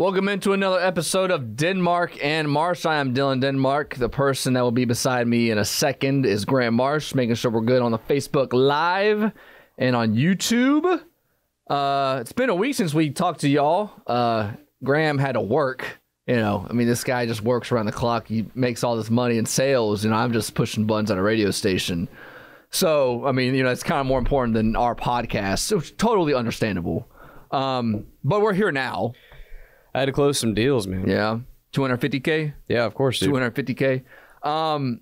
Welcome into another episode of Denmark and Marsh. I am Dylan Denmark. The person that will be beside me in a second is Graham Marsh, making sure we're good on the Facebook Live and on YouTube. It's been a week since we talked to y'all. Graham had to work. This guy just works around the clock. He makes all this money in sales. I'm just pushing buttons at a radio station. So, it's kind of more important than our podcast. It's totally understandable. But we're here now. I had to close some deals, man. Yeah. 250K? Yeah, of course, dude. 250K. We're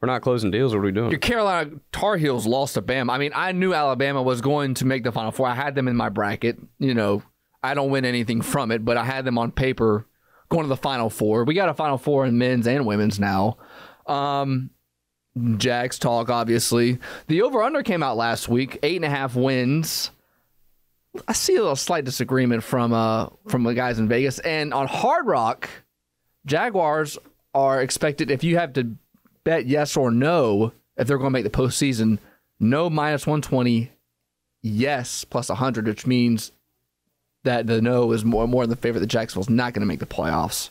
not closing deals. What are we doing? Your Carolina Tar Heels lost to Bama. I knew Alabama was going to make the Final Four. I had them in my bracket. I don't win anything from it, but I had them on paper going to the Final Four. We got a Final Four in men's and women's now. Jags talk, obviously. The over-under came out last week, 8.5 wins. I see a little slight disagreement from the guys in Vegas. And on Hard Rock, Jaguars are expected, if you have to bet yes or no, if they're going to make the postseason, no minus 120, yes plus 100, which means that the no is more in the favor that Jacksonville's not going to make the playoffs.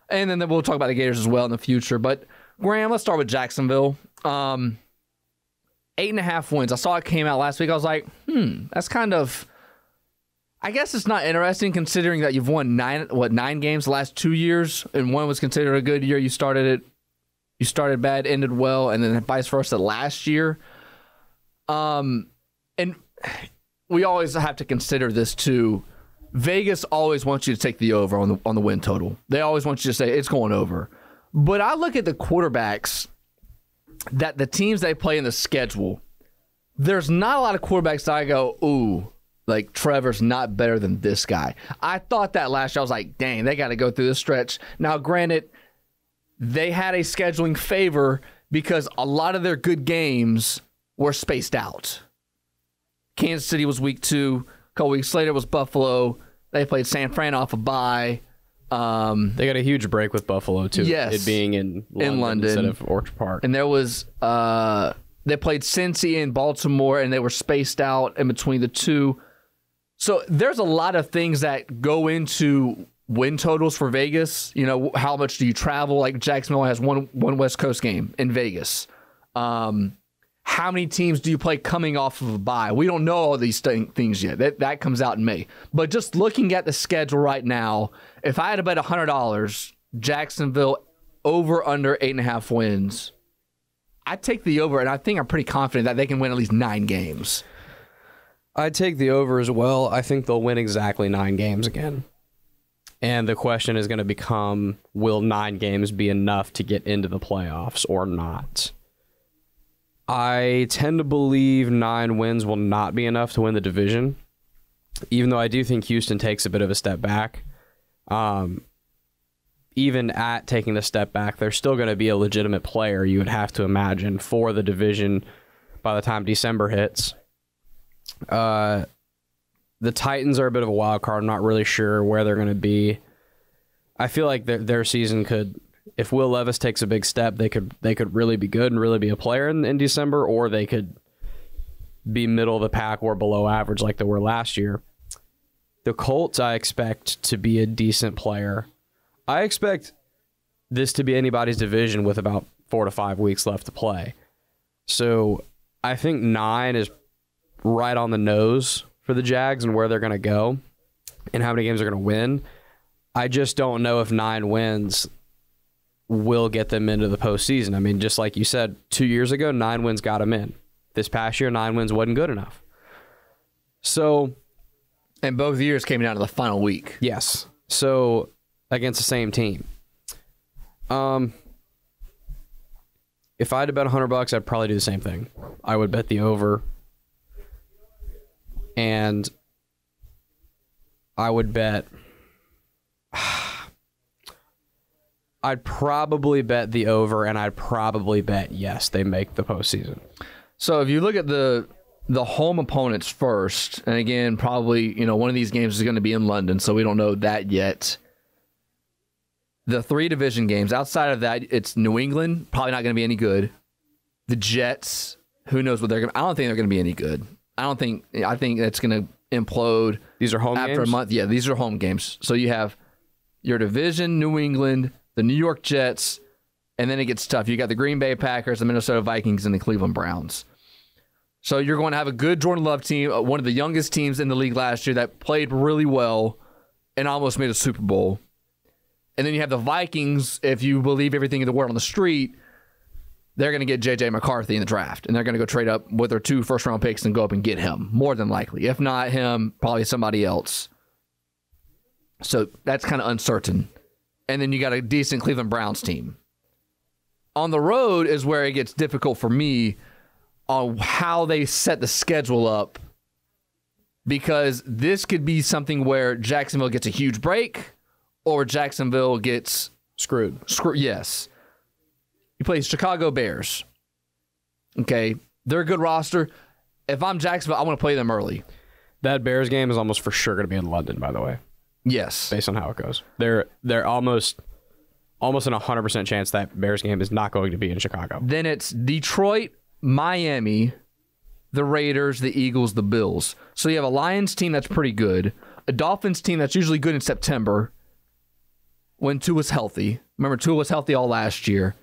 And then we'll talk about the Gators as well in the future. But, Graham, let's start with Jacksonville. 8.5 wins. I saw it came out last week. I was like, that's kind of... I guess it's not interesting considering that you've won 9 games the last 2 years, and one was considered a good year. You started bad, ended well, and then vice versa last year. And we always have to consider this too. Vegas always wants you to take the over on the win total. They always want you to say it's going over. But I look at the quarterbacks that the teams they play in the schedule. There's not a lot of quarterbacks that I go, ooh, like Trevor's not better than this guy. I thought that last year. I was like, dang, they got to go through this stretch. Now, granted, they had a scheduling favor because a lot of their good games were spaced out. Kansas City was week 2. A couple weeks later was Buffalo. They played San Fran off a bye. They got a huge break with Buffalo, too. Yes. It being in London instead of Orchard Park. And there was... they played Cincy and Baltimore, and they were spaced out in between the two. So there's a lot of things that go into win totals for Vegas. How much do you travel? Like Jacksonville has one West Coast game in Vegas. How many teams do you play coming off of a bye? We don't know all these things yet. That comes out in May. But just looking at the schedule right now, if I had to bet $100, Jacksonville over under 8.5 wins, I'd take the over, and I think I'm pretty confident that they can win at least 9 games. I'd take the over as well. I think they'll win exactly 9 games again. And the question is going to become, will 9 games be enough to get into the playoffs or not? I tend to believe 9 wins will not be enough to win the division, even though I do think Houston takes a bit of a step back. Even at taking the step back, they're still going to be a legitimate player, you would have to imagine, for the division by the time December hits. The Titans are a bit of a wild card. I'm not really sure where they're going to be. I feel like their season could, if Will Levis takes a big step, they could really be good and really be a player in December, or they could be middle of the pack or below average like they were last year. The Colts, I expect to be a decent player. I expect this to be anybody's division with about 4 to 5 weeks left to play. So I think 9 is right on the nose for the Jags and where they're going to go and how many games they're going to win. I just don't know if 9 wins will get them into the postseason. Just like you said, 2 years ago, 9 wins got them in. This past year, 9 wins wasn't good enough. So... And both years came down to the final week. Yes. So, against the same team. If I had to bet $100, I'd probably do the same thing. I would bet the over. And I would bet... I'd probably bet the over, and I'd probably bet, yes, they make the postseason. So if you look at the home opponents first, and again, probably, one of these games is going to be in London, so we don't know that yet. The 3 division games, outside of that, it's New England, probably not going to be any good. The Jets, who knows what they're going to... I don't think they're going to be any good. I think it's going to implode. These are home games? After a month. Yeah, these are home games. So you have your division, New England, the New York Jets, and then it gets tough. You got the Green Bay Packers, the Minnesota Vikings, and the Cleveland Browns. So you're going to have a good Jordan Love team, one of the youngest teams in the league last year that played really well and almost made a Super Bowl. And then you have the Vikings, if you believe everything in the word on the street, they're going to get J.J. McCarthy in the draft, and they're going to go trade up with their 2 first-round picks and go up and get him, more than likely. If not him, probably somebody else. So that's kind of uncertain. And then you got a decent Cleveland Browns team. On the road is where it gets difficult for me on how they set the schedule up, because this could be something where Jacksonville gets a huge break or Jacksonville gets Screwed. Yes. You play Chicago Bears. Okay. They're a good roster. If I'm Jacksonville, I want to play them early. That Bears game is almost for sure going to be in London, by the way. Yes. Based on how it goes. They're almost an 100% chance that Bears game is not going to be in Chicago. Then it's Detroit, Miami, the Raiders, the Eagles, the Bills. So you have a Lions team that's pretty good, a Dolphins team that's usually good in September when Tua's healthy. Remember, Tua was healthy all last year.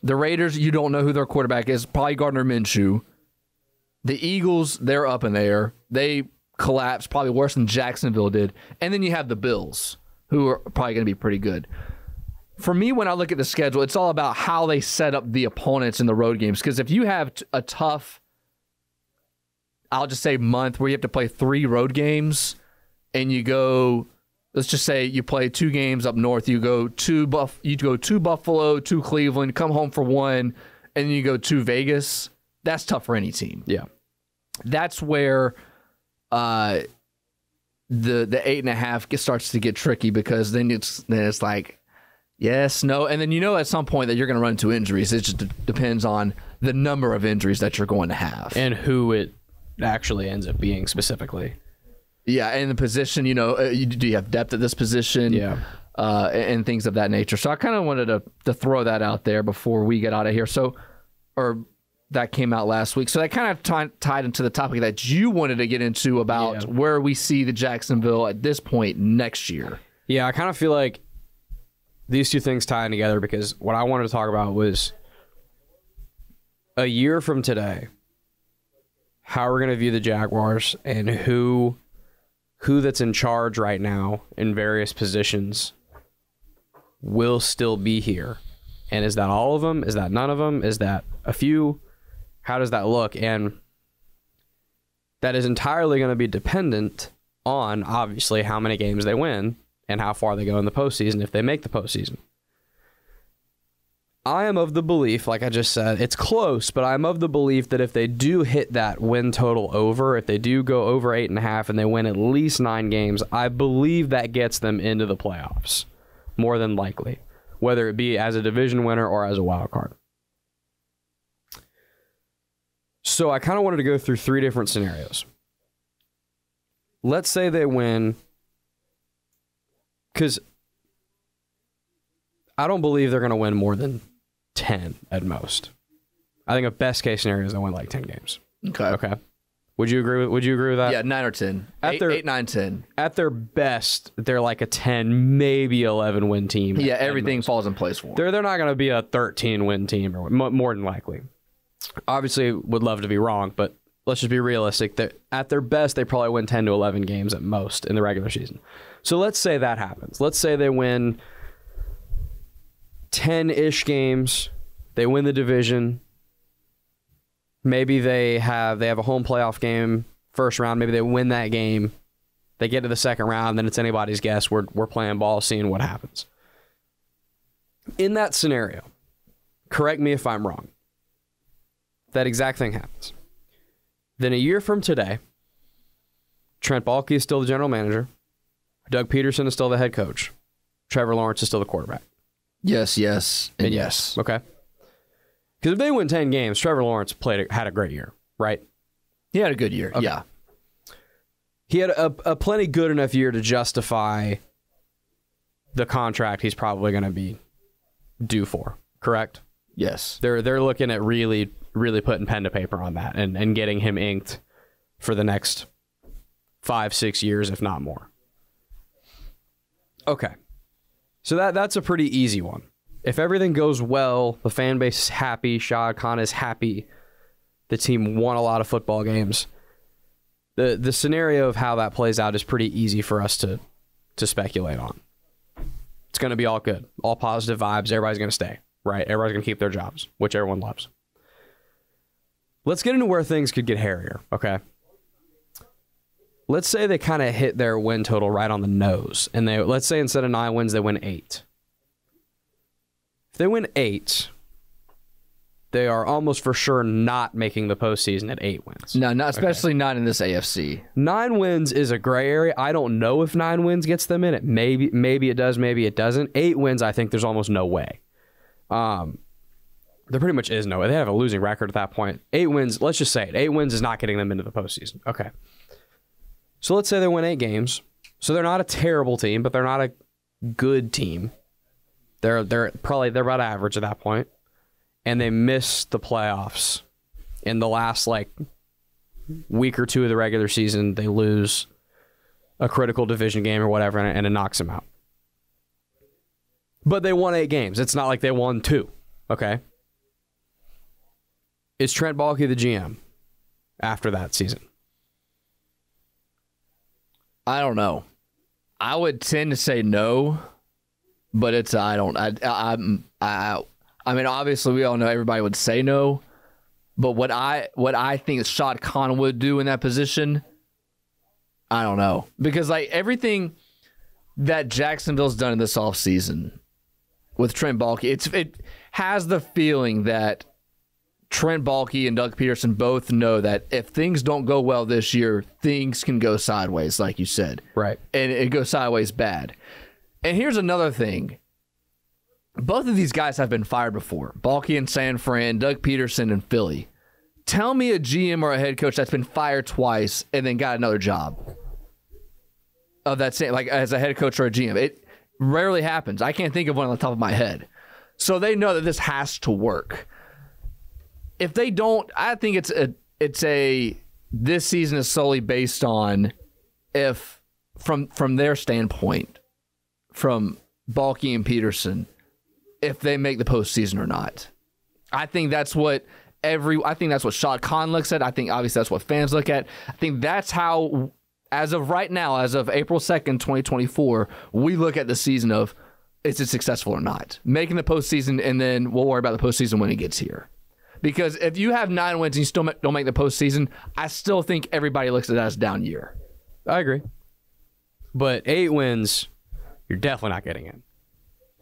The Raiders, you don't know who their quarterback is, probably Gardner Minshew. The Eagles, they're up in there. They collapsed probably worse than Jacksonville did. And then you have the Bills, who are probably going to be pretty good. For me, when I look at the schedule, it's all about how they set up the opponents in the road games. Because if you have a tough, I'll just say month, where you have to play 3 road games, and you go, let's just say you play 2 games up north, you go to Buffalo, to Cleveland, come home for 1, and then you go to Vegas. That's tough for any team. Yeah. That's where the 8.5 starts to get tricky, because then it's like, yes, no, and then at some point that you're going to run into injuries. It just depends on the number of injuries that you're going to have and who it actually ends up being specifically. Yeah, and the position, do you have depth at this position? Yeah. And things of that nature. So I kind of wanted to throw that out there before we get out of here. Or that came out last week. So that kind of tied into the topic that you wanted to get into about where we see the Jacksonville at this point next year. Yeah, I kind of feel like these two things tie in together, because what I wanted to talk about was a year from today, how we're going to view the Jaguars and who that's in charge right now in various positions will still be here. And is that all of them? Is that none of them? Is that a few? How does that look? And that is entirely going to be dependent on, obviously, how many games they win and how far they go in the postseason, if they make the postseason. I am of the belief, like I just said, it's close, but I'm of the belief that if they do hit that win total over, if they do go over 8.5 and they win at least 9 games, I believe that gets them into the playoffs, more than likely, whether it be as a division winner or as a wild card. So I kind of wanted to go through 3 different scenarios. Let's say they win, because I don't believe they're going to win more than 10 at most. I think a best case scenario is they win like 10 games. Okay. Would you agree with that? Yeah, 9 or 10. 8, 9, 10. At their best, they're like a 10, maybe 11 win team. Yeah, everything falls in place for them. They're not going to be a 13 win team, or more than likely. Obviously, would love to be wrong, but let's just be realistic. At their best, they probably win 10 to 11 games at most in the regular season. So let's say that happens. Let's say they win 10-ish games. They win the division. Maybe they have a home playoff game first round. Maybe they win that game. They get to the second round, then it's anybody's guess. We're playing ball, seeing what happens. In that scenario, correct me if I'm wrong, that exact thing happens. Then a year from today, Trent Baalke is still the general manager. Doug Pederson is still the head coach. Trevor Lawrence is still the quarterback. Yes, and yes. Okay. Because if they win 10 games, Trevor Lawrence had a great year, right? He had a good year, okay. Yeah. He had a plenty good enough year to justify the contract he's probably going to be due for, correct? Yes. They're looking at really, really putting pen to paper on that and getting him inked for the next 5-6 years, if not more. Okay. So that's a pretty easy one. If everything goes well, the fan base is happy, Shad Khan is happy, the team won a lot of football games. The scenario of how that plays out is pretty easy for us to speculate on. It's going to be all good, all positive vibes. Everybody's going to stay, right? Everybody's going to keep their jobs, which everyone loves. Let's get into where things could get hairier, okay? Let's say they kind of hit their win total right on the nose, and let's say instead of 9 wins, they win 8. If they win 8, they are almost for sure not making the postseason at 8 wins. No, not especially not in this AFC. 9 wins is a gray area. I don't know if 9 wins gets them in it. Maybe it does, maybe it doesn't. 8 wins, I think there's almost no way. There pretty much is no way. They have a losing record at that point. 8 wins, let's just say it. 8 wins is not getting them into the postseason. Okay. So let's say they win 8 games. So they're not a terrible team, but they're not a good team. They're about average at that point. And they miss the playoffs in the last week or two of the regular season. They lose a critical division game or whatever, and it knocks them out. But they won 8 games. It's not like they won 2. Okay. Is Trent Baalke the GM after that season? I don't know. I would tend to say no, but it's I mean, obviously we all know everybody would say no, but what I think Shad Khan would do in that position, I don't know, because everything that Jacksonville's done in this offseason with Trent Baalke, it has the feeling that Trent Baalke and Doug Pederson both know that if things don't go well this year, things can go sideways, like you said. Right. And it goes sideways bad. And here's another thing. Both of these guys have been fired before. Baalke in San Fran, Doug Pederson in Philly. Tell me a GM or a head coach that's been fired twice and then got another job of that same, as a head coach or a GM. It rarely happens. I can't think of one on the top of my head. So they know that this has to work. If they don't, I think this season is solely based on if from their standpoint, from Baalke and Pederson, if they make the postseason or not. I think that's what Shad Khan looks at. I think obviously that's what fans look at. I think that's how, as of right now, as of April 2nd, 2024, we look at the season of is it successful or not. Making the postseason, and then we'll worry about the postseason when it gets here. Because if you have 9 wins and you still don't make the postseason, I still think everybody looks at that as a down year. I agree. But 8 wins, you're definitely not getting in.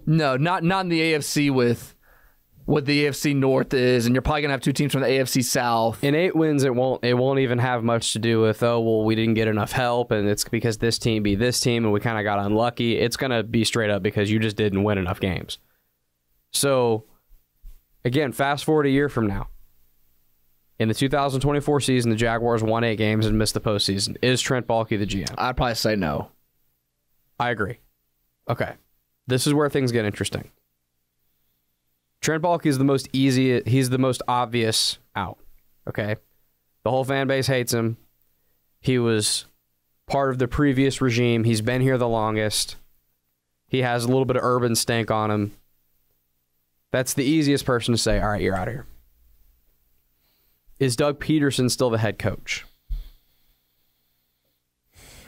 No, not in the AFC with what the AFC North is, and you're probably going to have 2 teams from the AFC South. In 8 wins, it won't even have much to do with, we didn't get enough help, and it's because this team beat this team, and we kind of got unlucky. It's going to be straight up because you just didn't win enough games. So, again, fast forward a year from now. In the 2024 season, the Jaguars won 8 games and missed the postseason. Is Trent Baalke the GM? I'd probably say no. I agree. Okay. This is where things get interesting. Trent Baalke is he's the most obvious out. Okay? The whole fan base hates him. He was part of the previous regime. He's been here the longest. He has a little bit of urban stank on him. That's the easiest person to say, all right, you're out of here. Is Doug Pederson still the head coach?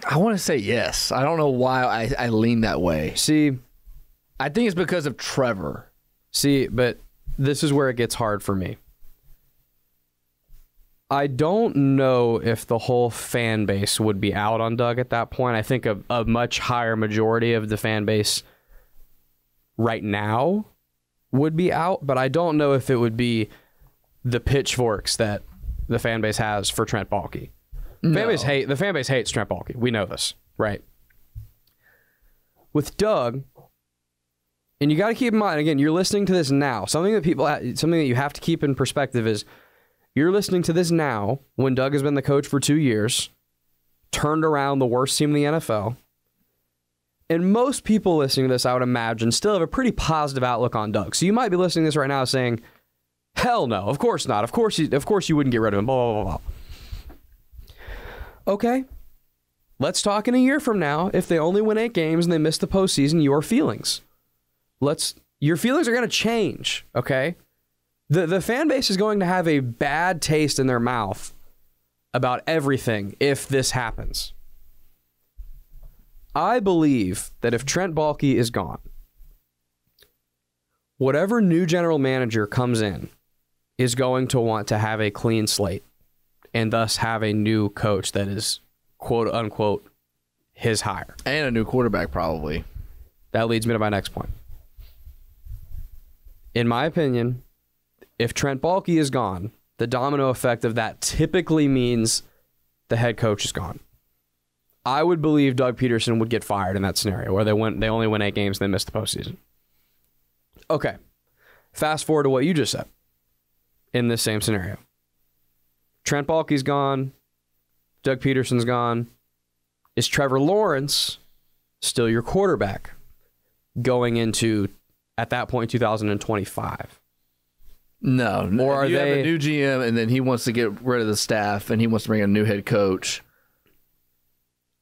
I want to say yes. I don't know why I lean that way. See, I think it's because of Trevor. See, but this is where it gets hard for me. I don't know if the whole fan base would be out on Doug at that point. I think a much higher majority of the fan base right now would be out, but I don't know if it would be the pitchforks that the fan base has for Trent Baalke. No. The fan base hates Trent Baalke. We know this, right? With Doug, and you got to keep in mind, again, you're listening to this now. Something that you have to keep in perspective is you're listening to this now when Doug has been the coach for 2 years, turned around the worst team in the NFL. And most people listening to this, I would imagine, still have a pretty positive outlook on Doug. So you might be listening to this right now saying, hell no, of course not. Of course you wouldn't get rid of him, blah, blah, blah, blah. Okay, let's talk in a year from now. If they only win 8 games and they miss the postseason, your feelings. Your feelings are going to change, okay? The fan base is going to have a bad taste in their mouth about everything if this happens. I believe that if Trent Baalke is gone, whatever new general manager comes in is going to want to have a clean slate and thus have a new coach that is, quote unquote, his hire. And a new quarterback, probably. That leads me to my next point. In my opinion, if Trent Baalke is gone, the domino effect of that typically means the head coach is gone. I would believe Doug Pederson would get fired in that scenario where they only win 8 games and they miss the postseason. Okay. Fast forward to what you just said in this same scenario. Trent Baalke's gone. Doug Pederson's gone. Is Trevor Lawrence still your quarterback going into, at that point, 2025? No. Or are you they have a new GM and then he wants to get rid of the staff and he wants to bring a new head coach?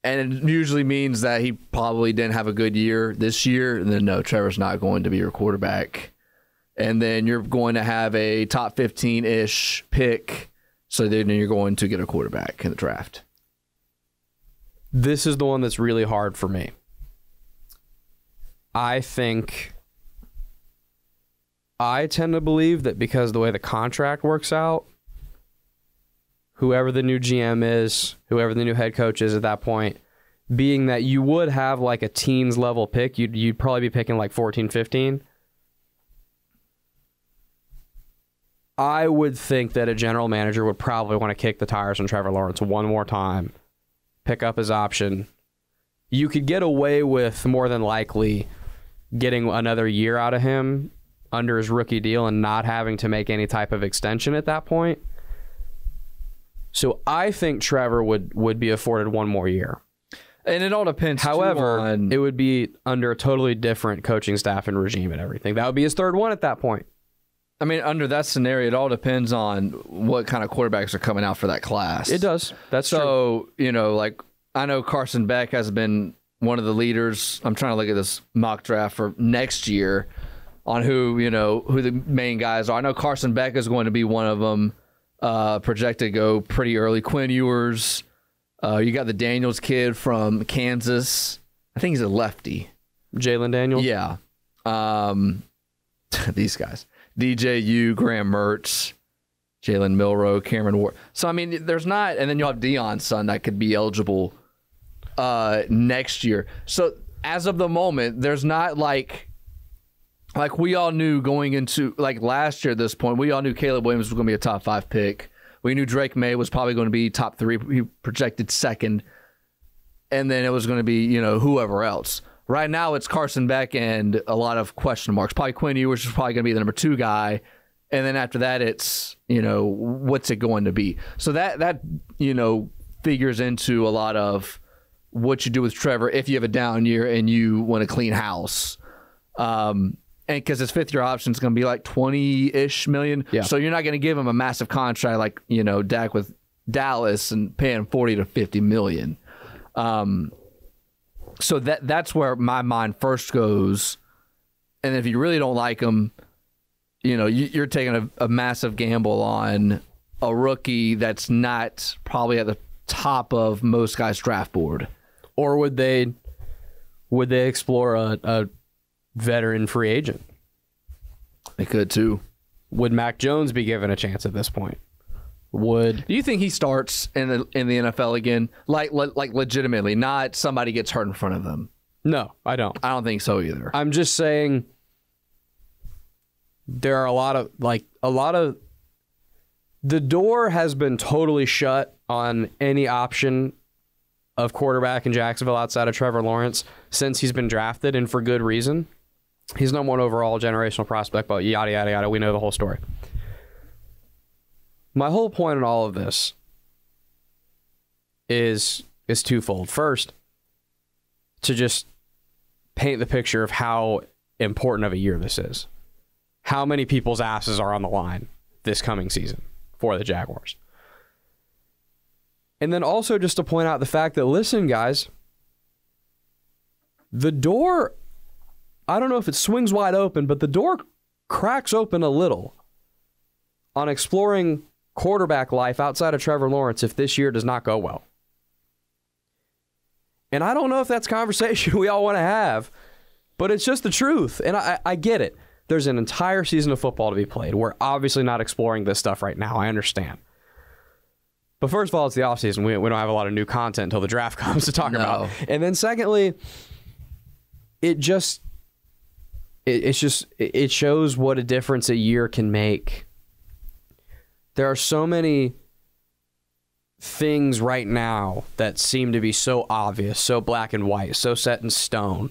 And it usually means that he probably didn't have a good year this year. And then, no, Trevor's not going to be your quarterback. And then you're going to have a top 15-ish pick. So then you're going to get a quarterback in the draft. This is the one that's really hard for me. I tend to believe that because of the way the contract works out, whoever the new GM is, whoever the new head coach is at that point, being that you would have like a teens level pick, you'd probably be picking like 14, 15. I would think that a general manager would probably want to kick the tires on Trevor Lawrence one more time, pick up his option. You could get away with more than likely getting another year out of him under his rookie deal and not having to make any type of extension at that point. So I think Trevor would be afforded one more year. And it all depends. However, it would be under a totally different coaching staff and regime and everything. That would be his third one at that point. I mean, under that scenario, it all depends on what kind of quarterbacks are coming out for that class. It does. That's true. So, like, I know Carson Beck has been one of the leaders. I'm trying to look at this mock draft for next year on who the main guys are. I know Carson Beck is going to be one of them, projected to go pretty early. Quinn Ewers. You got the Daniels kid from Kansas. I think he's a lefty. Jalen Daniels? Yeah. These guys. DJU, Graham Mertz, Jalen Milroe, Cameron Ward. So, I mean, there's not... And then you'll have Deion's son that could be eligible next year. So, as of the moment, there's not like we all knew going into... Like last year at this point, we all knew Caleb Williams was going to be a top 5 pick. We knew Drake May was probably going to be top 3. He projected second. And then it was going to be, whoever else. Right now, it's Carson Beck and a lot of question marks. Probably Quinn Ewers is probably going to be the number 2 guy. And then after that, it's, what's it going to be? So that figures into a lot of what you do with Trevor if you have a down year and you want to clean house. And because his 5th-year option is going to be like $20-ish million. Yeah. So you're not going to give him a massive contract like, Dak with Dallas and paying $40 to $50 million. So that's where my mind first goes. And if you really don't like him, you're taking a massive gamble on a rookie that's not probably at the top of most guys' draft board. Or would they explore a veteran free agent? They could too. Would Mac Jones be given a chance at this point? Do you think he starts in the NFL again? Like legitimately, not somebody gets hurt in front of them. No, I don't. I don't think so either. I'm just saying there are a lot of the door has been totally shut on any option of quarterback in Jacksonville outside of Trevor Lawrence since he's been drafted, and for good reason. He's number 1 overall generational prospect, but yada, yada, yada. We know the whole story. My whole point in all of this is twofold. First, to just paint the picture of how important of a year this is. How many people's asses are on the line this coming season for the Jaguars. And then also just to point out the fact that, listen, guys, the door I don't know if it swings wide open, but the door cracks open a little on exploring quarterback life outside of Trevor Lawrence if this year does not go well. And I don't know if that's a conversation we all want to have, but it's just the truth. And I get it. There's an entire season of football to be played. We're obviously not exploring this stuff right now. I understand. But first of all, it's the offseason. We don't have a lot of new content until the draft comes to talk about. And then secondly, it shows what a difference a year can make. There are so many things right now that seem to be so obvious, so black and white, so set in stone,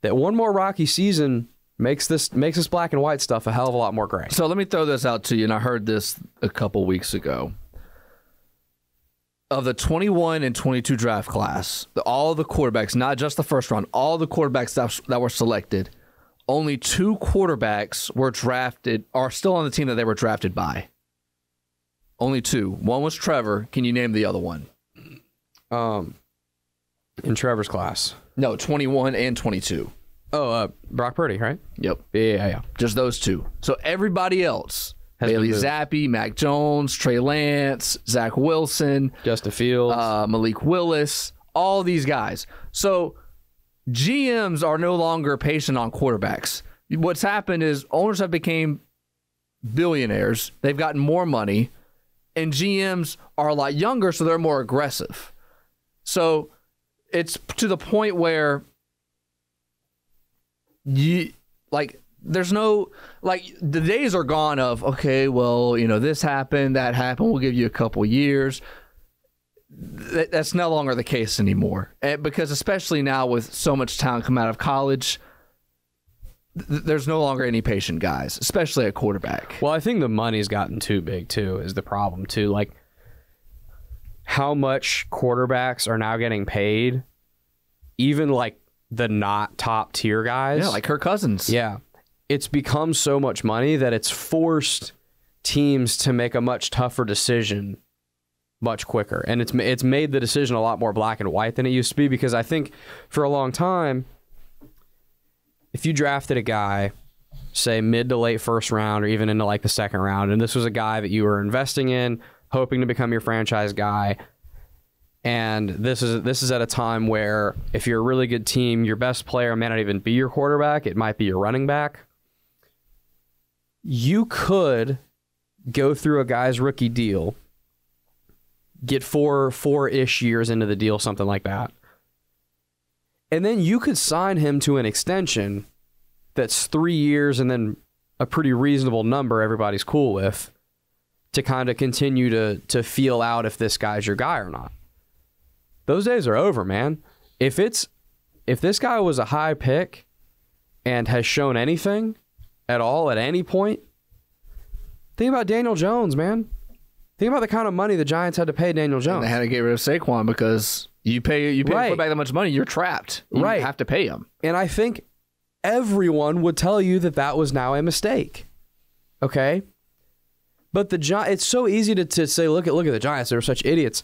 that one more rocky season makes this black and white stuff a hell of a lot more gray. So let me throw this out to you, and I heard this a couple weeks ago. Of the 21 and 22 draft class, all the quarterbacks, not just the first round, all the quarterbacks that were selected, only 2 quarterbacks are still on the team that they were drafted by. Only 2. One was Trevor. Can you name the other one? In Trevor's class. No, 21 and 22. Oh, Brock Purdy, right? Yep. Yeah. Just those 2. So everybody else, Bailey Zappi, Mac Jones, Trey Lance, Zach Wilson, Justin Fields, Malik Willis, all these guys. So GMs are no longer patient on quarterbacks. What's happened is owners have become billionaires. They've gotten more money, and GMs are a lot younger, so they're more aggressive. So it's to the point where there's no, the days are gone of, okay, well, this happened, that happened, we'll give you a couple years. That's no longer the case anymore. Because especially now with so much talent come out of college, there's no longer any patient guys, especially at quarterback. Well, I think the money's gotten too big, too, is the problem, too. Like, how much quarterbacks are now getting paid, even, the not top-tier guys. Yeah, like Kirk Cousins. Yeah. It's become so much money that it's forced teams to make a much tougher decision much quicker. And it's made the decision a lot more black and white than it used to be, because I think for a long time, if you drafted a guy, say mid to late first round or even into the second round, and this was a guy that you were investing in, hoping to become your franchise guy, and this is at a time where if you're a really good team, your best player may not even be your quarterback, it might be your running back. You could go through a guy's rookie deal, get four-ish years into the deal, something like that, and then you could sign him to an extension that's 3 years and then a pretty reasonable number everybody's cool with, to kind of continue to feel out if this guy's your guy or not. Those days are over, man. If this guy was a high pick and has shown anything at all at any point, think about Daniel Jones, man. Think about the kind of money the Giants had to pay Daniel Jones. And they had to get rid of Saquon because you pay right. a quarterback that much money, you're trapped. You have to pay him. And I think everyone would tell you that was now a mistake. Okay? But it's so easy to say, look at the Giants. They're such idiots.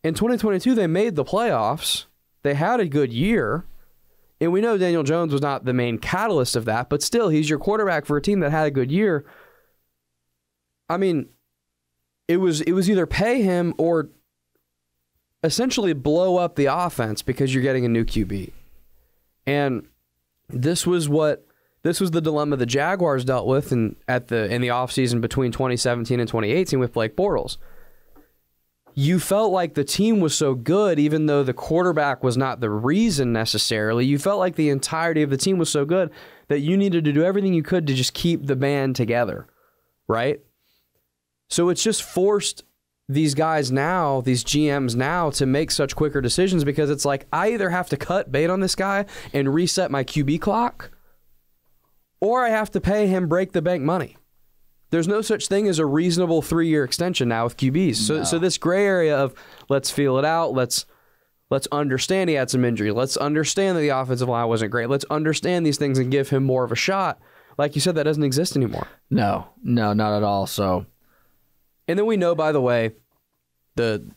In 2022, they made the playoffs. They had a good year. And we know Daniel Jones was not the main catalyst of that, but still, he's your quarterback for a team that had a good year. I mean, it was either pay him or essentially blow up the offense because you're getting a new QB. And this was the dilemma the Jaguars dealt with in the offseason between 2017 and 2018 with Blake Bortles. You felt like the team was so good, even though the quarterback was not the reason necessarily. You felt like the entirety of the team was so good that you needed to do everything you could to just keep the band together, right? So it's just forced these guys now, these GMs now, to make such quicker decisions, because it's like, I either have to cut bait on this guy and reset my QB clock, or I have to pay him break the bank money. There's no such thing as a reasonable 3-year extension now with QBs. No. So this gray area of let's feel it out, let's understand he had some injury, let's understand that the offensive line wasn't great, let's understand these things and give him more of a shot. Like you said, that doesn't exist anymore. No, not at all. So, and then we know, by the way, the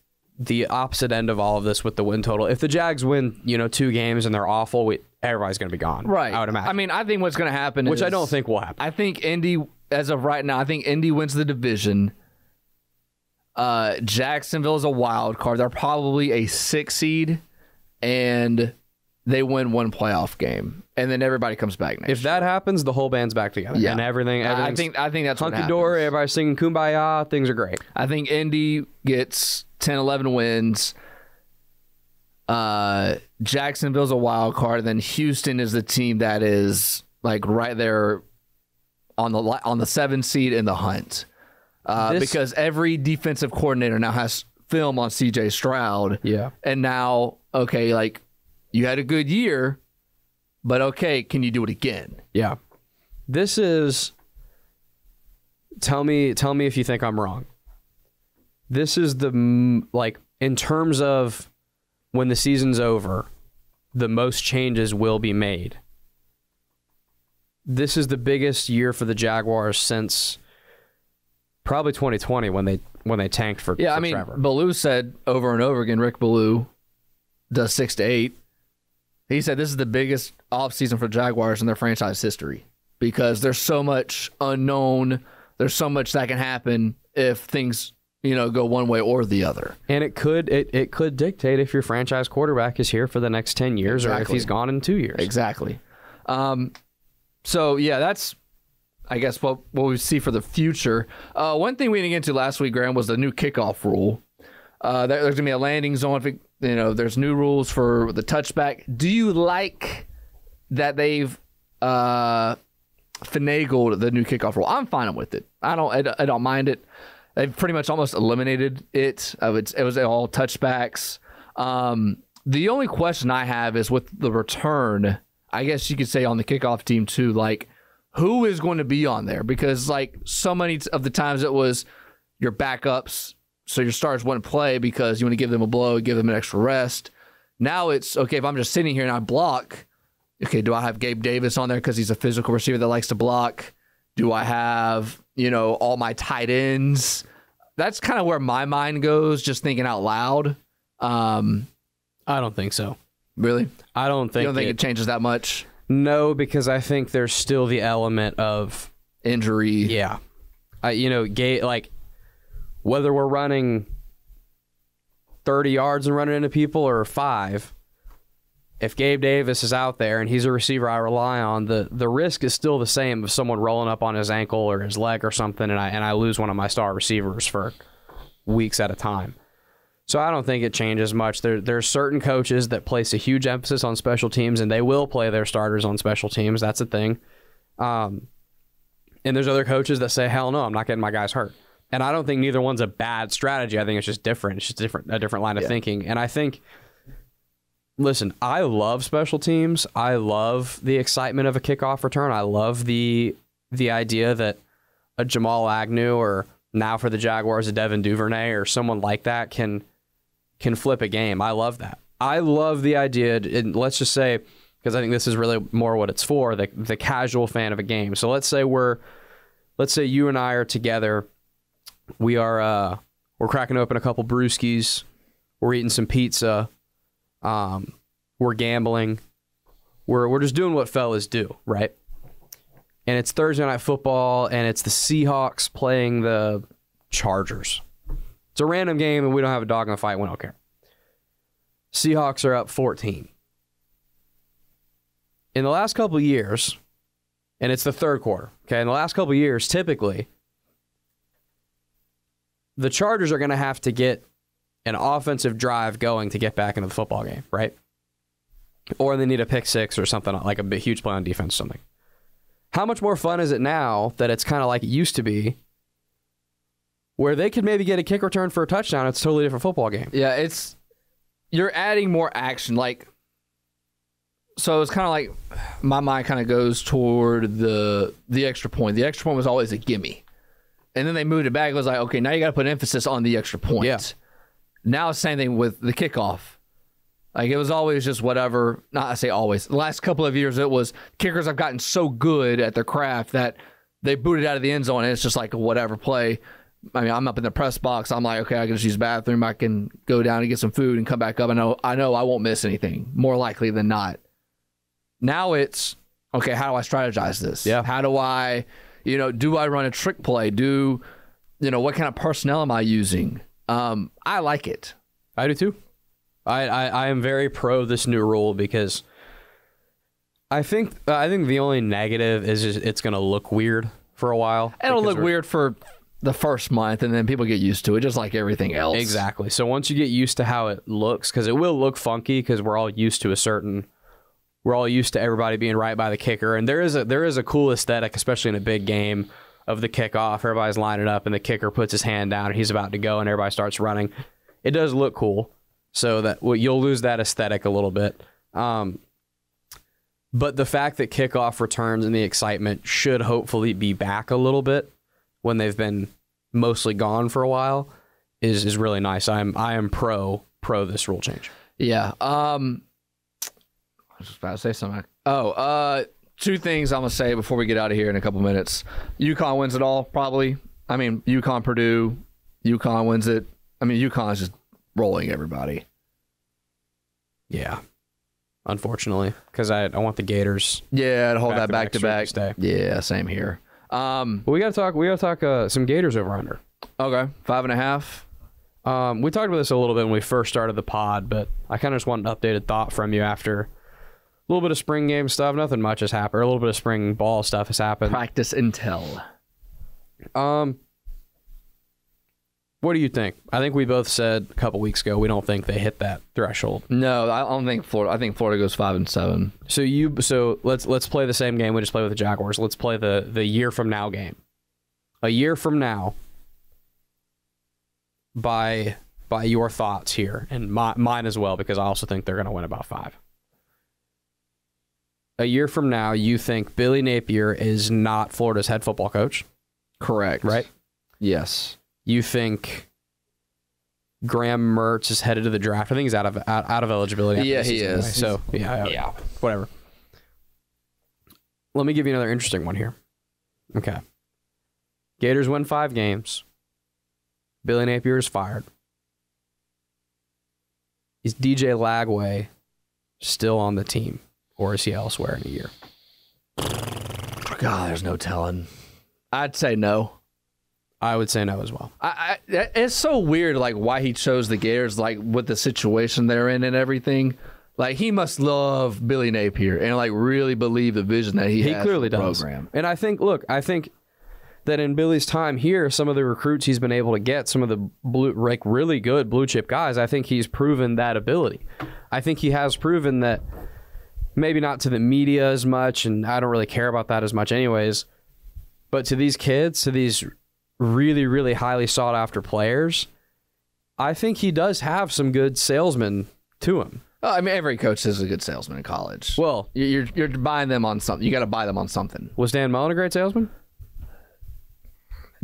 the opposite end of all of this with the win total. If the Jags win, 2 games and they're awful, everybody's going to be gone. Right. I would imagine. I mean, I think what's going to happen Which I don't think will happen. I think Indy, as of right now, I think Indy wins the division. Jacksonville is a wild card. They're probably a 6 seed, and they win 1 playoff game, and then everybody comes back next. If that happens, the whole band's back together. Yeah. And everything. I think that's what happens. Hunky-dory, everybody's singing Kumbaya, things are great. I think Indy gets 10, 11 wins. Jacksonville's a wild card, and then Houston is the team that is like right there on the 7 seed in the hunt. Because every defensive coordinator now has film on CJ Stroud. Yeah. And now, okay, like, you had a good year, but okay, can you do it again? Yeah. This is, tell me if you think I'm wrong. This is in terms of when the season's over, the most changes will be made. This is the biggest year for the Jaguars since probably 2020 when they tanked for Trevor. Ballou said over and over again, Rick Ballou does 6 to 8. He said this is the biggest offseason for Jaguars in their franchise history because there's so much unknown. There's so much that can happen if things, go one way or the other. And it could dictate if your franchise quarterback is here for the next 10 years or if he's gone in 2 years. Exactly. So, yeah, that's, I guess, what we see for the future. One thing we didn't get into last week, Graham, was the new kickoff rule. There's going to be a landing zone. There's new rules for the touchback. Do you like that they've finagled the new kickoff rule? I'm fine with it. I don't mind it. They've pretty much almost eliminated it. It was all touchbacks. The only question I have is with the return, I guess you could say on the kickoff team too, like, who is going to be on there? Because, like, so many of the times it was your backups, so your stars wouldn't play because you want to give them a blow, give them an extra rest. Now it's, okay, if I'm just sitting here and I block, okay, do I have Gabe Davis on there because he's a physical receiver that likes to block? Do I have, all my tight ends? That's kind of where my mind goes, just thinking out loud. I don't think so. Really? I don't think You don't think it changes that much? No, because I think there's still the element of injury. Yeah. Whether we're running 30 yards and running into people or 5, if Gabe Davis is out there and he's a receiver I rely on, the risk is still the same of someone rolling up on his ankle or his leg or something and I lose one of my star receivers for weeks at a time. So I don't think it changes much. There's certain coaches that place a huge emphasis on special teams, and they will play their starters on special teams. That's a thing. And there's other coaches that say, hell no, I'm not getting my guys hurt. And I don't think neither one's a bad strategy. I think it's just different. It's just a different line of thinking. And I think, listen, I love special teams. I love the excitement of a kickoff return. I love the idea that a Jamal Agnew or now for the Jaguars, a Devin Duvernay or someone like that can flip a game. I love that. I love the idea, and let's just say, because I think this is really more what it's for, the casual fan of a game. So let's say you and I are together. We're cracking open a couple brewskis. We're eating some pizza. We're gambling. We're just doing what fellas do, right? And it's Thursday Night Football, and it's the Seahawks playing the Chargers. It's a random game, and we don't have a dog in the fight. We don't care. Seahawks are up 14. In the last couple of years, and it's the third quarter, okay? In the last couple of years, typically, the Chargers are going to have to get an offensive drive going to get back into the football game, right? Or they need a pick six or something, like a huge play on defense or something. How much more fun is it now that it's kind of like it used to be, where they could maybe get a kick return for a touchdown? It's a totally different football game. Yeah, you're adding more action. So it's kind of like my mind kind of goes toward the extra point. The extra point was always a gimme. And then they moved it back. It was like, okay, now you got to put emphasis on the extra point. Yeah. Now it's the same thing with the kickoff. Like, it was always just whatever. Not I say always. The last couple of years, it was kickers have gotten so good at their craft that they booted out of the end zone, and it's just like a whatever play. I mean, I'm up in the press box. I'm like, okay, I can just use the bathroom. I can go down and get some food and come back up. I know I won't miss anything, more likely than not. Now it's, okay, how do I strategize this? Yeah. How do I, do I run a trick play? What kind of personnel am I using? I like it. I do too. I am very pro this new rule because I think the only negative is just it's going to look weird for a while. It'll look weird for the first month, and then people get used to it, just like everything else. Exactly. So once you get used to how it looks, because it will look funky, because we're all used to everybody being right by the kicker, and there is a cool aesthetic, especially in a big game, of the kickoff. Everybody's lining up, and the kicker puts his hand down, and he's about to go, and everybody starts running. It does look cool, so that you'll lose that aesthetic a little bit. But the fact that kickoff returns and the excitement should hopefully be back a little bit when they've been mostly gone for a while is really nice. I am pro this rule change. Yeah. I was just about to say something. Two things I'm gonna say before we get out of here in a couple minutes. UConn wins it all, probably. I mean, UConn, Purdue. UConn wins it. I mean, UConn is just rolling everybody. Yeah. Unfortunately, because I want the Gators. Yeah, to hold that back to back. Stay. Yeah, same here. But we gotta talk some Gators over under. Okay, 5.5. We talked about this a little bit when we first started the pod, but I kind of just want an updated thought from you after a little bit of spring game stuff. Nothing much has happened. Or a little bit of spring ball stuff has happened. Practice intel. What do you think? I think we both said a couple weeks ago we don't think they hit that threshold. No, I don't think Florida. I think Florida goes 5-7. So let's play the same game we just played with the Jaguars. Let's play the year from now game. A year from now, by your thoughts here, and mine as well, because I also think they're going to win about 5. A year from now, you think Billy Napier is not Florida's head football coach? Correct. Right? Yes. You think Graham Mertz is headed to the draft? I think he's out of eligibility. Yeah, he is. Anyway. So yeah, whatever. Let me give you another interesting one here. Okay. Gators win 5 games. Billy Napier is fired. Is DJ Lagway still on the team, or is he elsewhere in a year? God, there's no telling. I'd say no. I would say no as well. It's so weird, like, why he chose the Gators, like, with the situation they're in and everything. Like, he must love Billy Napier and, like, really believe the vision that he has clearly for the does. program. And I think that in Billy's time here, some of the recruits he's been able to get, some of the really good blue chip guys, I think he's proven that ability. I think he has proven that, maybe not to the media as much, and I don't really care about that as much anyways, but to these kids, to these really, really highly sought after players, I think he does have some good salesmen to him. Oh, I mean, every coach is a good salesman in college. Well, you're buying them on something. You got to buy them on something. Was Dan Mullen a great salesman?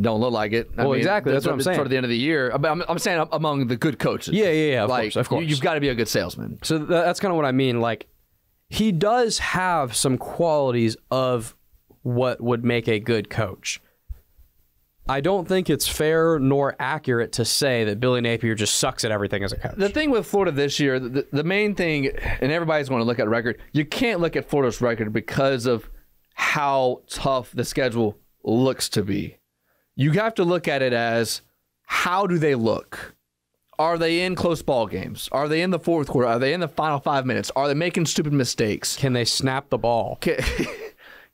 Don't look like it. Well, exactly. That's what I'm saying. For the end of the year, I'm saying among the good coaches. Yeah. Of course. You've got to be a good salesman. So that's kind of what I mean. Like, he does have some qualities of what would make a good coach. I don't think it's fair nor accurate to say that Billy Napier just sucks at everything as a coach. The thing with Florida this year, the main thing, and everybody's going to look at record, you can't look at Florida's record because of how tough the schedule looks to be. You have to look at it as, how do they look? Are they in close ball games? Are they in the fourth quarter? Are they in the final 5 minutes? Are they making stupid mistakes? Can they snap the ball?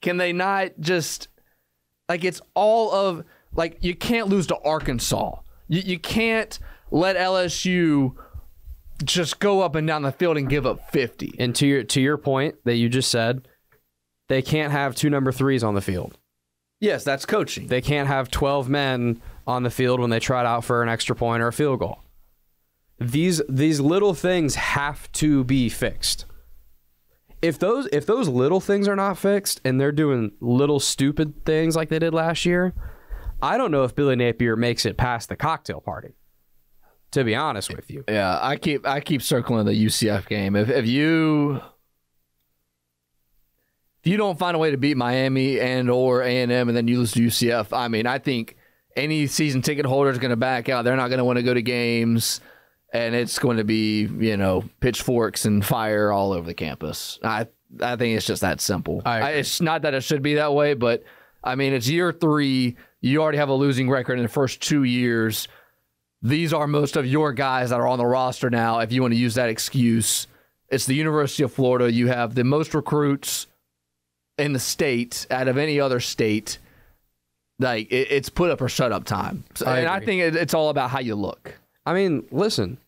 Can they not just, like, it's all of, like, you can't lose to Arkansas. You can't let LSU just go up and down the field and give up 50. And to your point that you just said, they can't have 2 number 3s on the field. Yes, that's coaching. They can't have 12 men on the field when they try it out for an extra point or a field goal. These little things have to be fixed. If those little things are not fixed and they're doing little stupid things like they did last year, I don't know if Billy Napier makes it past the cocktail party, to be honest with you. Yeah, I keep circling the UCF game. If you don't find a way to beat Miami and or A&M and then you lose to UCF, I mean, I think any season ticket holder is going to back out. They're not going to want to go to games, and it's going to be, pitchforks and fire all over the campus. I think it's just that simple. It's not that it should be that way, but I mean, it's year 3. You already have a losing record in the first 2 years. These are most of your guys that are on the roster now. If you want to use that excuse, it's the University of Florida. You have the most recruits in the state out of any other state. Like, it's put up or shut up time. I think it's all about how you look. I mean, listen,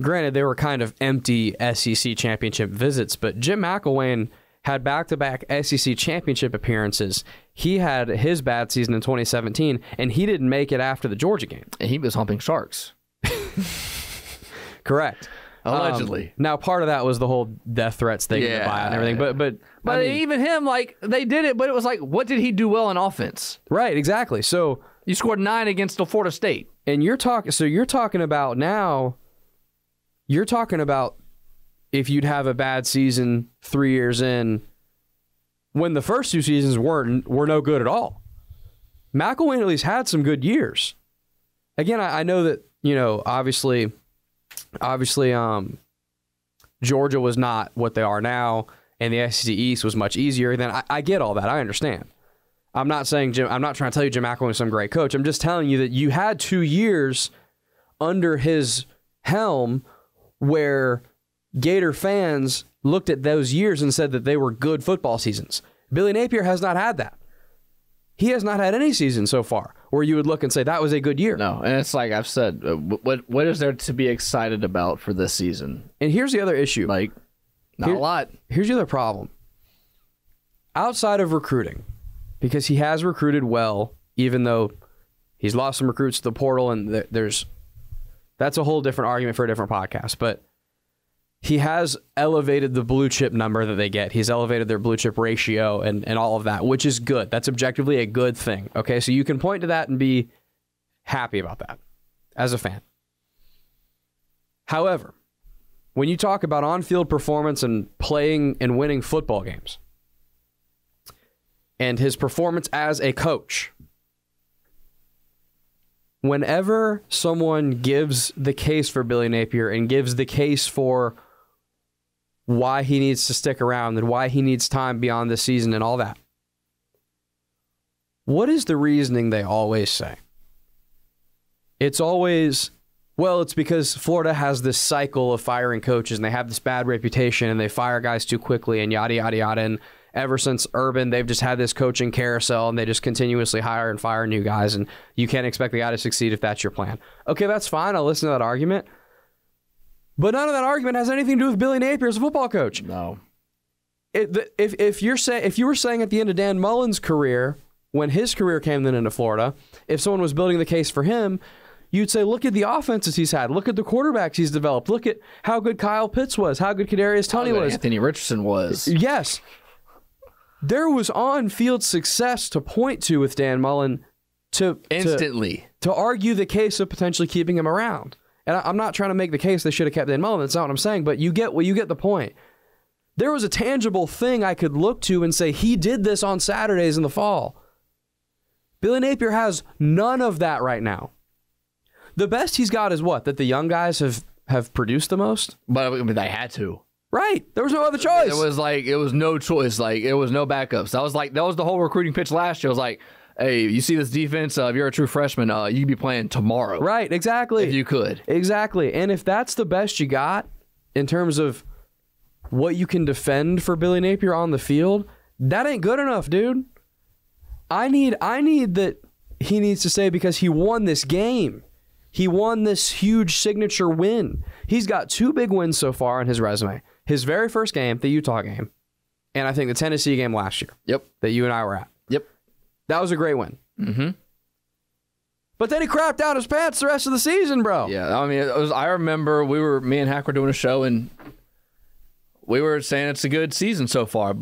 granted, they were kind of empty SEC championship visits, but Jim McElwain had back-to-back SEC championship appearances. He had his bad season in 2017, and he didn't make it after the Georgia game. And he was humping sharks. Correct. Allegedly. Now, part of that was the whole death threats thing and the buyout and everything, but I mean, even him, like, they did it, but it was like, what did he do well in offense? Right, exactly. So you scored 9 against the Florida State. And you're talking about now, you're talking about if you'd have a bad season 3 years in, when the first 2 seasons were no good at all. McElwain at least had some good years. Again, I know that, obviously, Georgia was not what they are now, and the SEC East was much easier. Then I get all that. I understand. I'm not trying to tell you Jim McElwain is some great coach. I'm just telling you that you had 2 years under his helm where Gator fans looked at those years and said that they were good football seasons. Billy Napier has not had that. He has not had any season so far where you would look and say that was a good year. No, and it's like I've said, what is there to be excited about for this season? And here's the other issue. Like, not a lot. Here's the other problem. Outside of recruiting, because he has recruited well, even though he's lost some recruits to the portal, and that's a whole different argument for a different podcast, but he has elevated the blue chip number that they get. He's elevated their blue chip ratio and all of that, which is good. That's objectively a good thing. Okay, so you can point to that and be happy about that as a fan. However, when you talk about on-field performance and playing and winning football games, and his performance as a coach, whenever someone gives the case for Billy Napier and gives the case for why he needs to stick around and why he needs time beyond this season and all that, what is the reasoning they always say? It's always, well, it's because Florida has this cycle of firing coaches and they have this bad reputation and they fire guys too quickly and yada, yada, yada. And ever since Urban, they've just had this coaching carousel and they just continuously hire and fire new guys, and you can't expect the guy to succeed if that's your plan. Okay, that's fine. I'll listen to that argument. But none of that argument has anything to do with Billy Napier as a football coach. No. If you were saying at the end of Dan Mullen's career, when his career came then into Florida, if someone was building the case for him, you'd say, look at the offenses he's had. Look at the quarterbacks he's developed. Look at how good Kyle Pitts was, how good Kadarius Toney was. Anthony Richardson was. Yes. There was on-field success to point to with Dan Mullen to argue the case of potentially keeping him around. And I'm not trying to make the case they should have kept Dan Mullen. That's not what I'm saying, but you get the point. There was a tangible thing I could look to and say, he did this on Saturdays in the fall. Billy Napier has none of that right now. The best he's got is what? That the young guys have produced the most? But I mean, they had to. Right. There was no other choice. It was no choice. Like, it was no backups. That was the whole recruiting pitch last year. It was like, hey, you see this defense, if you're a true freshman, you could be playing tomorrow. Right, exactly. If you could. Exactly. And if that's the best you got in terms of what you can defend for Billy Napier on the field, that ain't good enough, dude. I need that he needs to say, because he won this game. He won this huge signature win. He's got 2 big wins so far on his resume. His very first game, the Utah game, and I think the Tennessee game last year. Yep. That you and I were at. Yep. That was a great win. Mm-hmm. But then he crapped out his pants the rest of the season, bro. Yeah, I mean, I remember me and Hack were doing a show, and we were saying it's a good season so far.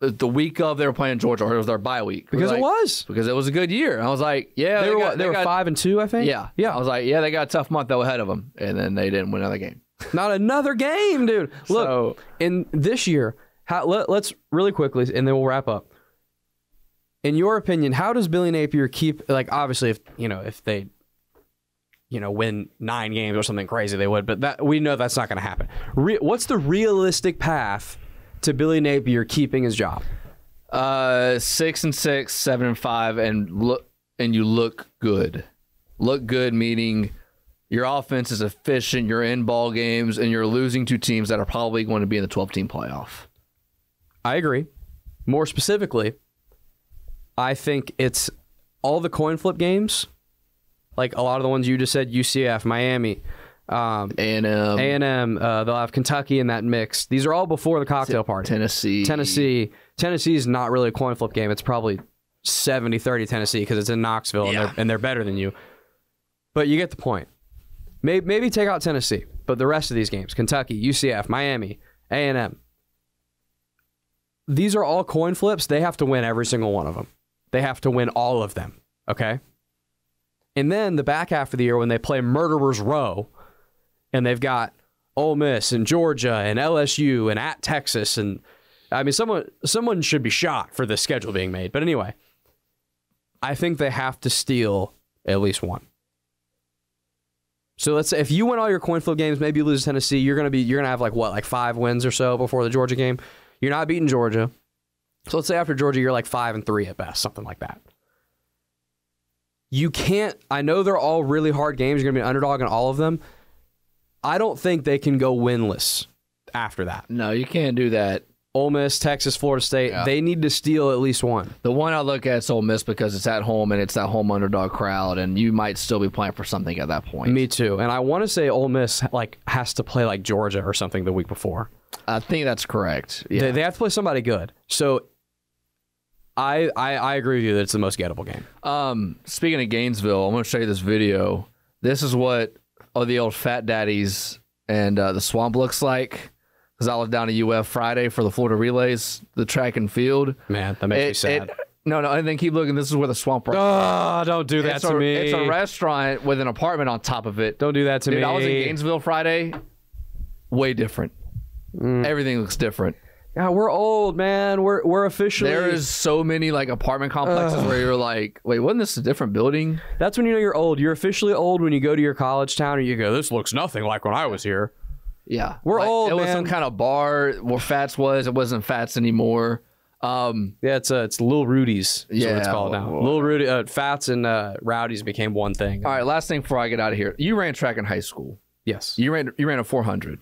The week of they were playing Georgia, or it was their bye week. Because it was a good year. And I was like, yeah. They were 5-2, I think? Yeah. Yeah. I was like, yeah, they got a tough month, though, ahead of them. And then they didn't win another game. Not another game, dude. Look, in this year, let's really quickly, and then we'll wrap up. In your opinion, how does Billy Napier keep, like, obviously if they win 9 games or something crazy, they would, but that we know that's not going to happen. What's the realistic path to Billy Napier keeping his job? 6-6, 7-5, and you look good. Look good meaning your offense is efficient, you're in ball games, and you're losing to teams that are probably going to be in the 12-team playoff. I agree. More specifically, I think it's all the coin flip games, like a lot of the ones you just said, UCF, Miami, A&M, they'll have Kentucky in that mix. These are all before the cocktail party. Tennessee is not really a coin flip game. It's probably 70-30 Tennessee because it's in Knoxville and they're better than you. But you get the point. Maybe take out Tennessee, but the rest of these games, Kentucky, UCF, Miami, A&M, these are all coin flips. They have to win every single one of them. They have to win all of them, okay? And then the back half of the year when they play Murderers Row and they've got Ole Miss and Georgia and LSU and at Texas, and I mean, someone should be shot for this schedule being made. But anyway, I think they have to steal at least one. So let's say if you win all your coin flip games, maybe you lose to Tennessee, you're gonna have like 5 wins or so before the Georgia game. You're not beating Georgia. So let's say after Georgia, you're like 5-3 at best, something like that. You can't, I know they're all really hard games. You're going to be an underdog in all of them. I don't think they can go winless after that. No, you can't do that. Ole Miss, Texas, Florida State, they need to steal at least one. The one I look at is Ole Miss because it's at home and it's that home underdog crowd, and you might still be playing for something at that point. Me too. And I want to say Ole Miss has to play like Georgia or something the week before. I think that's correct. Yeah. They have to play somebody good. So I agree with you that it's the most gettable game. Speaking of Gainesville, I'm going to show you this video. This is what the old Fat Daddies and the Swamp looks like. Because I was down at UF Friday for the Florida Relays, the track and field. Man, that makes me sad. No, and then keep looking. This is where the Swamp. Oh, don't do that to me. It's a restaurant with an apartment on top of it. Don't do that to me. I was in Gainesville Friday. Way different. Everything looks different. Yeah, we're old, man. We're officially. There is so many like apartment complexes where you're like, wait, wasn't this a different building? That's when you know you're old. You're officially old when you go to your college town and you go, this looks nothing like when I was here. Yeah, we're old. It was some kind of bar where Fats was. It wasn't Fats anymore. It's Lil Rudy's. Is what it's called now. Lil Rudy, Fats and Rowdy's became one thing. All right, last thing before I get out of here. You ran track in high school. Yes. You ran a 400.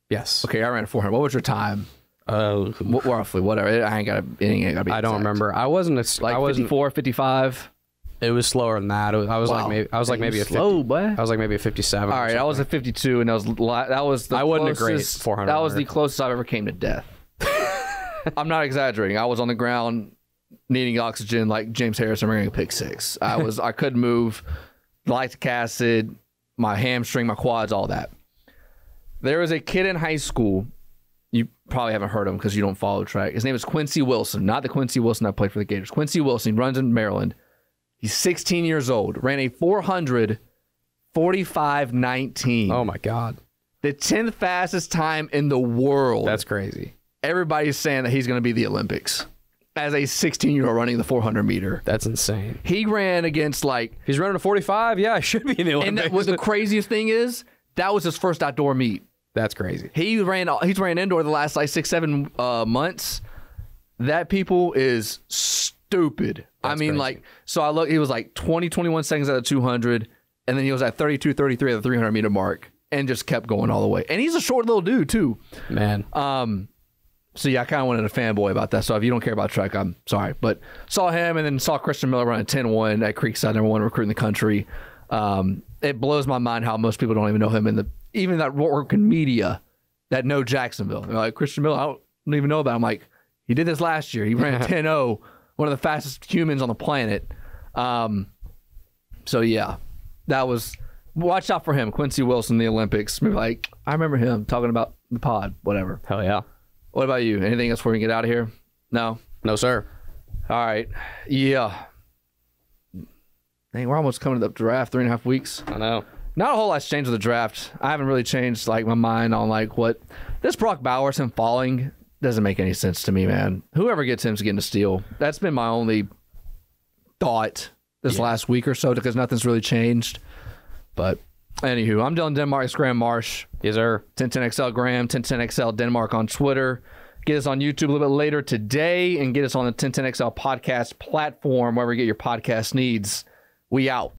Yes. Okay, I ran a 400. What was your time? Roughly, whatever. It ain't gotta be. I don't remember. I wasn't 54, 55. It was slower than that. I was like maybe a 50. Slow, boy. I was like maybe a 57. All right, I was a 52, and that was the I wasn't a great 400. That was the closest I've ever came to death. I'm not exaggerating. I was on the ground needing oxygen like James Harrison running a pick 6. I couldn't move. Lactic acid, my hamstring, my quads, all that. There was a kid in high school. You probably haven't heard of him because you don't follow track. His name is Quincy Wilson, not the Quincy Wilson that played for the Gators. Quincy Wilson runs in Maryland. He's 16 years old. Ran a 400, 45:19. Oh my God! The 10th fastest time in the world. That's crazy. Everybody's saying that he's going to be the Olympics as a 16-year-old running the 400 meter. That's insane. He ran against he's running a 45. Yeah, I should be in the Olympics. And what the craziest thing is, that was his first outdoor meet. That's crazy. He's ran indoor the last 6-7 months. That people is stupid. That's crazy. So I look, he was 21 seconds at the 200, and then he was at 32, 33 at the 300 meter mark, and just kept going all the way. And he's a short little dude too. Man. So yeah, I kind of wanted a fanboy about that. So if you don't care about track, I'm sorry. But saw him and then saw Christian Miller run a 10-1 at Creekside, #1 recruit in the country. It blows my mind how most people don't even know him even that work in media that know Jacksonville. They're like, Christian Miller, I don't even know about him. I'm like, he did this last year. He ran a 10-0, one of the fastest humans on the planet. So yeah, watch out for him. Quincy Wilson, the Olympics. Maybe I remember him talking about the pod, whatever. Hell yeah. What about you? Anything else before we get out of here? No? No, sir. All right. Yeah. Dang, we're almost coming to the draft, 3.5 weeks. I know. Not a whole lot's changed with the draft. I haven't really changed my mind on what this Brock Bowers, him falling, doesn't make any sense to me, man. Whoever gets him's getting a steal. That's been my only thought this last week or so because nothing's really changed. But anywho, I'm Dylan Denmark's Graham Marsh. Yes, sir. 1010XL Graham, 1010XL Denmark on Twitter. Get us on YouTube a little bit later today and get us on the 1010XL podcast platform wherever you get your podcast needs. We out.